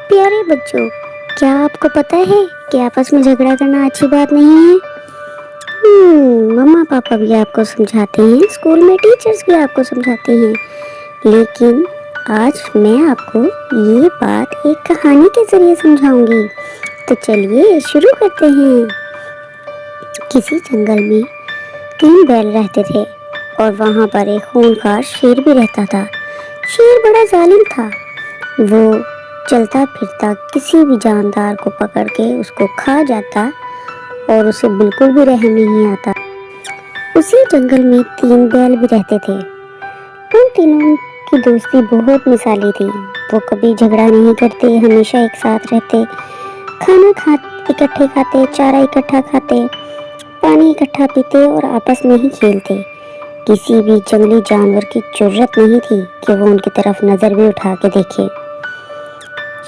پیارے بچوں، کیا آپ کو پتا ہے کہ آپس میں جھگڑا کرنا اچھی بات نہیں ہے؟ مما پاپا بھی آپ کو سمجھاتے ہیں، اسکول میں ٹیچرز بھی آپ کو سمجھاتے ہیں، لیکن آج میں آپ کو یہ بات ایک کہانی کے ذریعے سمجھاؤں گی۔ تو چلیے شروع کرتے ہیں۔ کسی جنگل میں 3 بیل رہتے تھے اور وہاں پر ایک خونخوار شیر بھی رہتا تھا۔ شیر بڑا ظالم تھا، وہ چلتا پھرتا کسی بھی جاندار کو پکڑ کے اس کو کھا جاتا اور اسے بالکل بھی رحم نہیں آتا۔ اسی جنگل میں 3 بیل بھی رہتے تھے۔ ان تینوں کی دوستی بہت مثالی تھی۔ وہ کبھی جھگڑا نہیں کرتے، ہمیشہ ایک ساتھ رہتے، کھانا اکٹھے کھاتے، چارہ اکٹھا کھاتے، پانی اکٹھا پیتے اور آپس میں ہی کھیلتے۔ کسی بھی جنگلی جانور کی جرات نہیں تھی کہ وہ ان کی طرف نظر بھی اٹھا کے دیکھے۔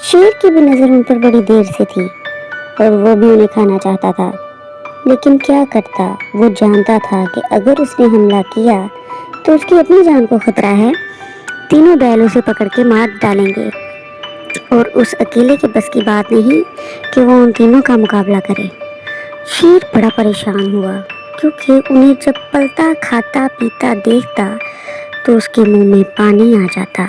شیر کی بھی نظر ان پر بڑی دیر سے تھی اور وہ بھی انہیں کھانا چاہتا تھا، لیکن کیا کرتا؟ وہ جانتا تھا کہ اگر اس نے حملہ کیا تو اس کی اپنی جان کو خطرہ ہے۔ تینوں بیل اسے پکڑ کے مار ڈالیں گے اور اس اکیلے کے بس کی بات نہیں کہ وہ ان تینوں کا مقابلہ کرے۔ شیر بڑا پریشان ہوا، کیونکہ انہیں جب پلتا کھاتا پیتا دیکھتا تو اس کے منہ میں پانی آ جاتا۔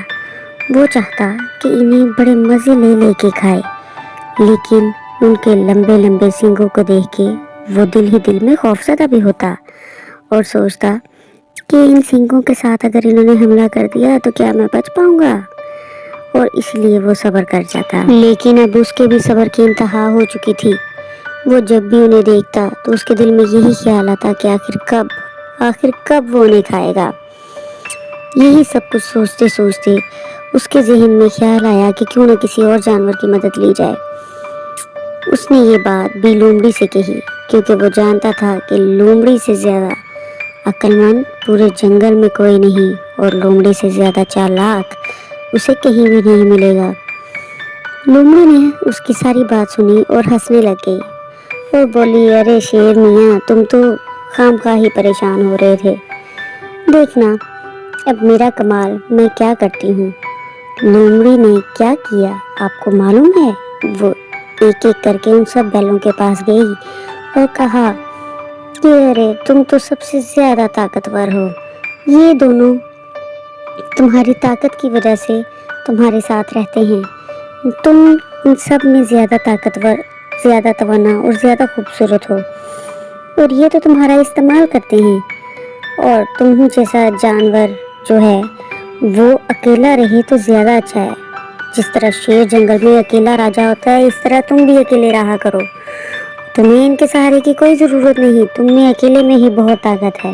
وہ چاہتا کہ انہیں بڑے مزے لے کے کھائے، لیکن ان کے لمبے لمبے سینگوں کو دیکھ کے وہ دل ہی دل میں خوفزدہ بھی ہوتا اور سوچتا کہ ان سینگوں کے ساتھ اگر انہوں نے حملہ کر دیا تو کیا میں بچ پاؤں گا؟ اور اس لیے وہ صبر کر جاتا۔ لیکن اب اس کے بھی صبر کی انتہا ہو چکی تھی۔ وہ جب بھی انہیں دیکھتا تو اس کے دل میں یہی خیال آتا کہ آخر کب وہ انہیں کھائے گا۔ یہی سب کچھ سوچتے سوچتے اس کے ذہن میں خیال آیا کہ کیوں نہ کسی اور جانور کی مدد لی جائے۔ اس نے یہ بات بھی لومڑی سے کہی، کیونکہ وہ جانتا تھا کہ لومڑی سے زیادہ عقل مند پورے جنگل میں کوئی نہیں اور لومڑی سے زیادہ چالاک اسے کہیں بھی نہیں ملے گا۔ لومڑی نے اس کی ساری بات سنی اور ہنسنے لگ گئی اور بولی، ارے شیر میاں، تم تو خام خواہ ہی پریشان ہو رہے تھے، دیکھنا اب میرا کمال میں کیا کرتی ہوں۔ لومڑی نے کیا کیا آپ کو معلوم ہے؟ وہ ایک ایک کر کے ان سب بیلوں کے پاس گئی اور کہا کہ ارے تم تو سب سے زیادہ طاقتور ہو، یہ دونوں تمہاری طاقت کی وجہ سے تمہارے ساتھ رہتے ہیں، تم ان سب میں زیادہ طاقتور، زیادہ توانا اور زیادہ خوبصورت ہو، اور یہ تو تمہارا استعمال کرتے ہیں، اور تم جیسا جانور جو ہے وہ اکیلا رہے تو زیادہ اچھا ہے۔ جس طرح شیر جنگل میں اکیلا راجا ہوتا ہے، اس طرح تم بھی اکیلے رہا کرو، تمہیں ان کے سہارے کی کوئی ضرورت نہیں، تم میں اکیلے میں ہی بہت طاقت ہے۔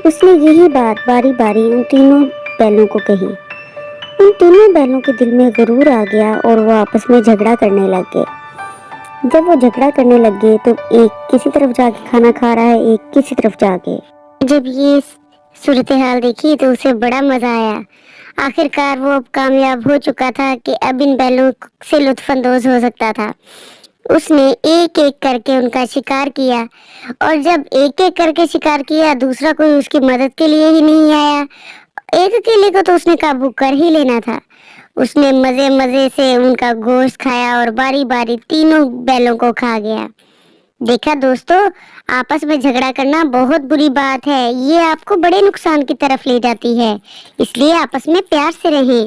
اس نے یہی بات باری باری ان تینوں بیلوں کو کہی۔ ان تینوں بیلوں کے دل میں غرور آ گیا اور وہ آپس میں جھگڑا کرنے لگ گئے۔ جب وہ جھگڑا کرنے لگ گئے تو ایک کسی طرف جا کے کھانا کھا رہا ہے، ایک کسی طرف جا کے۔ جب یہ صورتحال دیکھی تو اسے بڑا مزہ آیا۔ آخر کار وہ اب کامیاب ہو چکا تھا کہ اب ان بیلوں سے لطف اندوز ہو سکتا تھا۔ اس نے ایک ایک کر کے ان کا شکار کیا، اور جب ایک ایک کر کے شکار کیا دوسرا کوئی اس کی مدد کے لیے ہی نہیں آیا۔ ایک اکیلے کو تو اس نے قابو کر ہی لینا تھا۔ اس نے مزے مزے سے ان کا گوشت کھایا اور باری باری تینوں بیلوں کو کھا گیا۔ دیکھا دوستو، آپس میں جھگڑا کرنا بہت بری بات ہے، یہ آپ کو بڑے نقصان کی طرف لے جاتی ہے، اس لیے آپس میں پیار سے رہیں۔